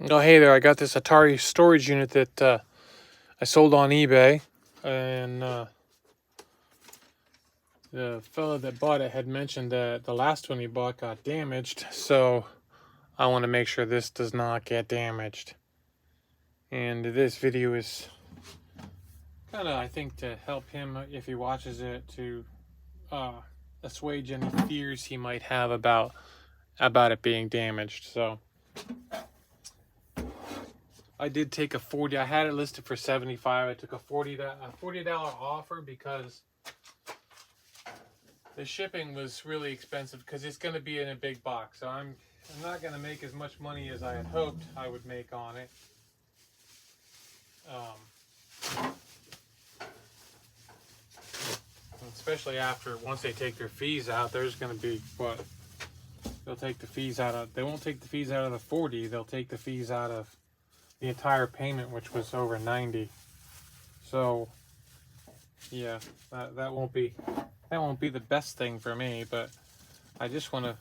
Oh, hey there, I got this Atari storage unit that I sold on eBay, and the fellow that bought it had mentioned that the last one he bought got damaged, so I want to make sure this does not get damaged. And this video is kind of, I think, to help him, if he watches it, to assuage any fears he might have about it being damaged. So I did take a 40. I had it listed for 75. I took a $40 offer because the shipping was really expensive because it's going to be in a big box. So I'm not going to make as much money as I had hoped I would make on it. Especially once they take their fees out, there's going to be they'll take the fees out of. They won't take the fees out of the 40. They'll take the fees out of the entire payment, which was over 90. So yeah, that won't be the best thing for me, but I just want to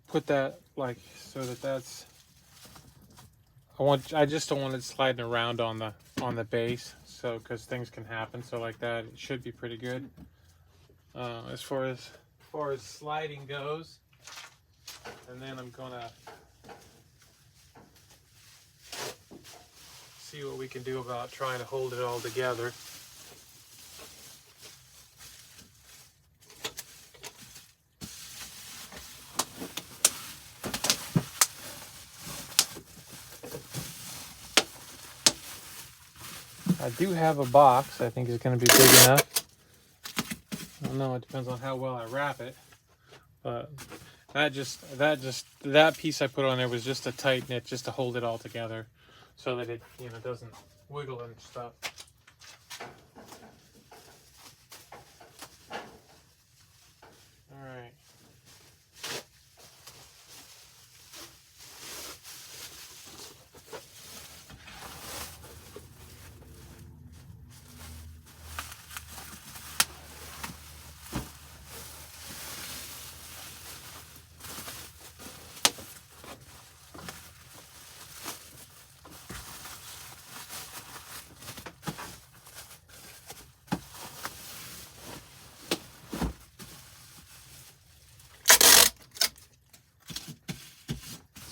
put that so that's I just don't want it sliding around on the base, so because things can happen. So like that, it should be pretty good. As far as sliding goes, and then I'm gonna see what we can do about trying to hold it all together. I do have a box. I think it's going to be big enough. I don't know. It depends on how well I wrap it. But that piece I put on there was just a tight knit, just to hold it all together, so that it doesn't wiggle and stuff. All right.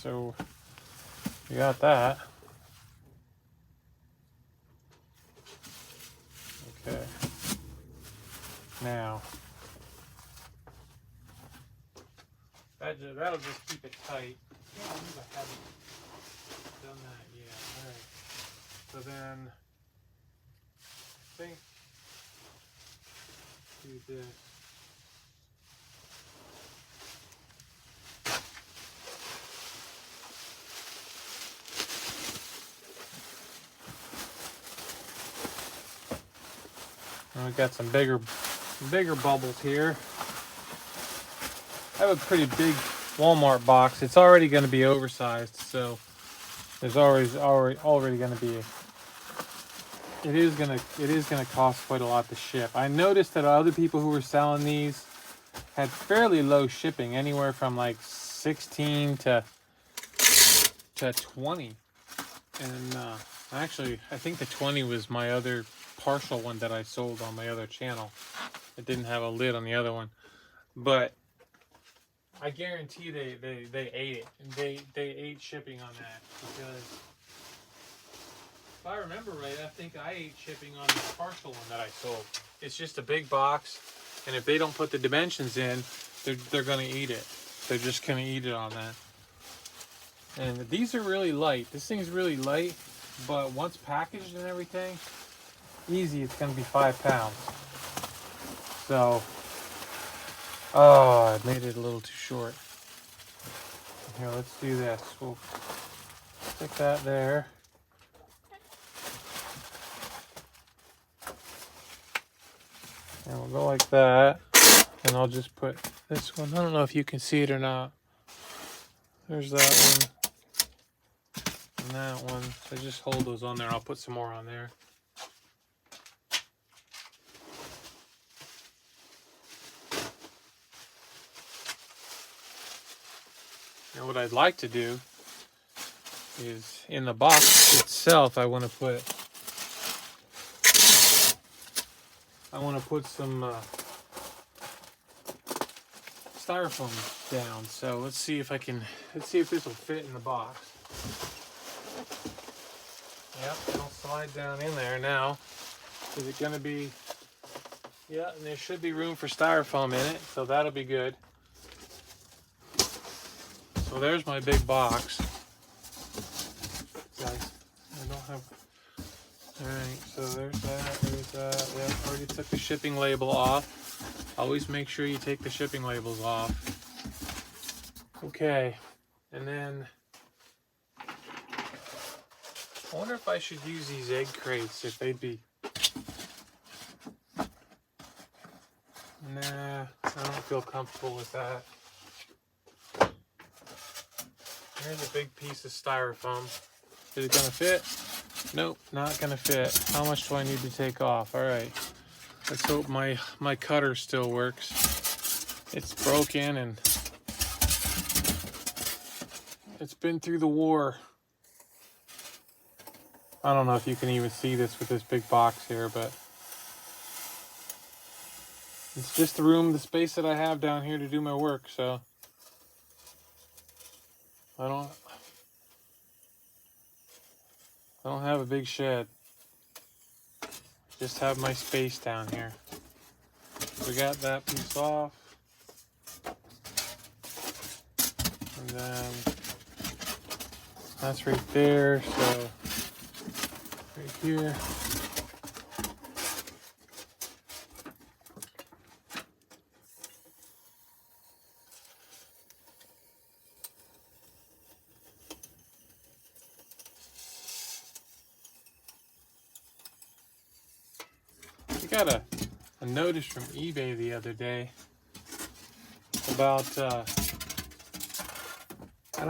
So we got that. Okay. Now that'll just keep it tight. Yeah, I believe I haven't done that yet. All right. So then I think do this. And we've got some bigger bubbles here. I have a pretty big Walmart box. It's already going to be oversized, so there's already going to be. It is going to cost quite a lot to ship. I noticed that other people who were selling these had fairly low shipping, anywhere from like 16 to 20. And actually, I think the 20 was my other partial one that I sold on my other channel. It didn't have a lid on the other one, but I guarantee they ate it. And they ate shipping on that, because if I remember right, I think I ate shipping on the partial one that I sold. It's just a big box, and if they don't put the dimensions in, they're going to eat it. They're just going to eat it on that. And these are really light. This thing's really light, but once packaged and everything, easy, it's going to be 5 pounds. So, I made it a little too short. Here, let's do this. We'll stick that there. And we'll go like that. And I'll just put this one. I don't know if you can see it or not. There's that one. And that one. So just hold those on there. I'll put some more on there. And what I'd like to do is in the box itself. I want to put some styrofoam down. So let's see if this will fit in the box. Yep, it'll slide down in there now. Is it gonna be? Yeah, and there should be room for styrofoam in it, so that'll be good. So there's my big box. Guys, I don't have. Alright, so there's that. Yeah, already took the shipping label off. Always make sure you take the shipping labels off. Okay, and then I wonder if I should use these egg crates, if they'd be. Nah, I don't feel comfortable with that. Here's a big piece of styrofoam. Is it gonna fit? Nope, not gonna fit. How much do I need to take off? All right, let's hope my cutter still works. It's broken and it's been through the war. I don't know if you can even see this with this big box here, but it's just the space that I have down here to do my work, so I don't have a big shed. Just have my space down here. We got that piece off. And then that's right there, so right here. I got a notice from eBay the other day about, and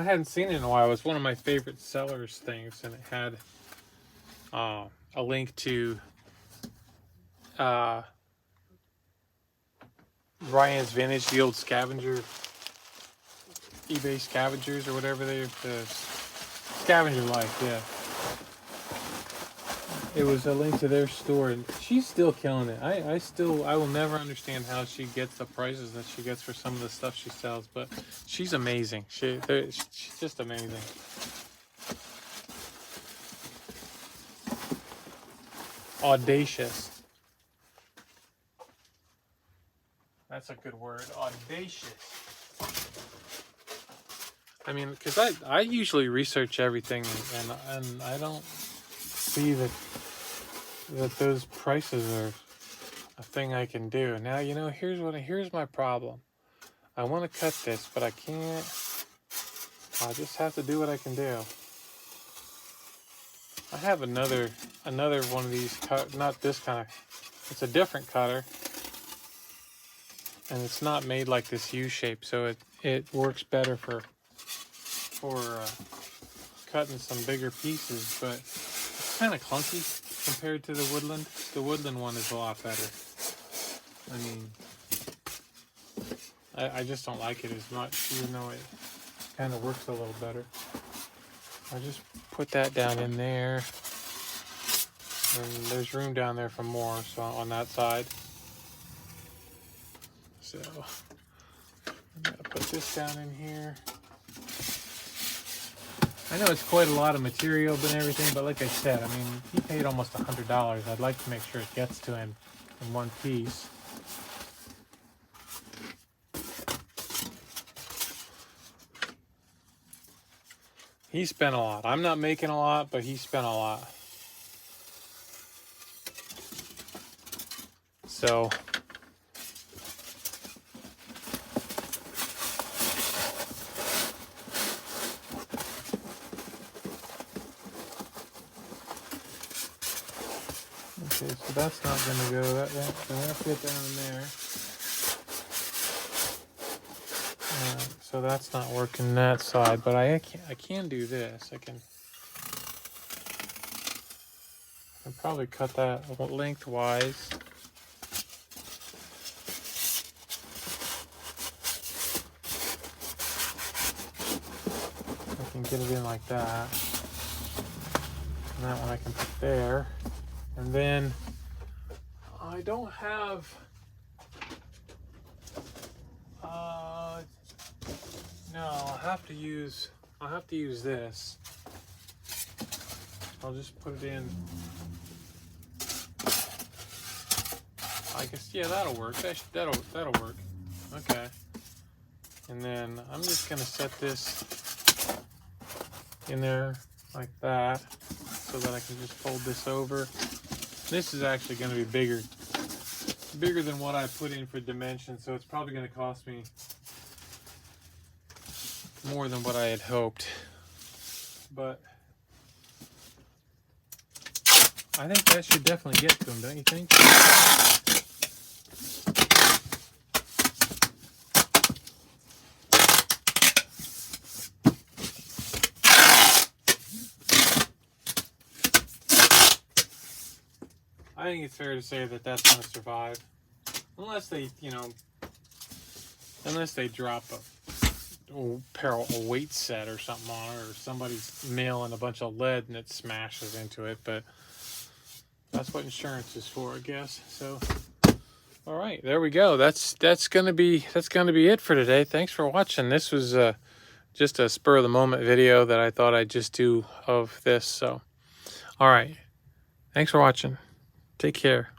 I hadn't seen it in a while. It was one of my favorite sellers things, and it had a link to Ryan's Vintage, the old scavenger, eBay scavengers or whatever the scavenger life, yeah. It was a link to their store, and she's still killing it. I will never understand how she gets the prices that she gets for some of the stuff she sells, but she's amazing. She's just amazing. Audacious. That's a good word. Audacious. I mean, because I usually research everything, and I don't see that those prices are a thing I can do. Now, you know, here's my problem. I want to cut this, but I can't. I just have to do what I can do. I have another one of these not this kind of. It's a different cutter, and it's not made like this U shape, so it works better for cutting some bigger pieces, but it's kind of clunky compared to the Woodland. The Woodland one is a lot better. I mean, I just don't like it as much, even though it kind of works a little better. I just put that down in there, and there's room down there for more, so on that side. So I'm gonna put this down in here. I know it's quite a lot of material and everything, but like I said, I mean, he paid almost $100. I'd like to make sure it gets to him in one piece. He spent a lot. I'm not making a lot, but he spent a lot. So okay, so that's not going to go. That won't fit down in there. So that's not working that side, but I can do this. I can probably cut that lengthwise. I can get it in like that. And that one I can put there. And then I don't have, no, I'll have to use this. I'll just put it in. I guess, yeah, that'll work. That'll work. Okay. And then I'm just gonna set this in there like that, so that I can just fold this over. This is actually going to be bigger than what I put in for dimensions, so it's probably going to cost me more than what I had hoped. But I think that should definitely get to them, don't you think? I think it's fair to say that that's going to survive. Unless they, unless they drop a weight set or something on it, or somebody's nailing a bunch of lead and it smashes into it. But that's what insurance is for, I guess. So, all right, there we go. That's gonna be it for today. Thanks for watching. This was just a spur of the moment video that I thought I'd just do of this. So, all right, thanks for watching. Take care.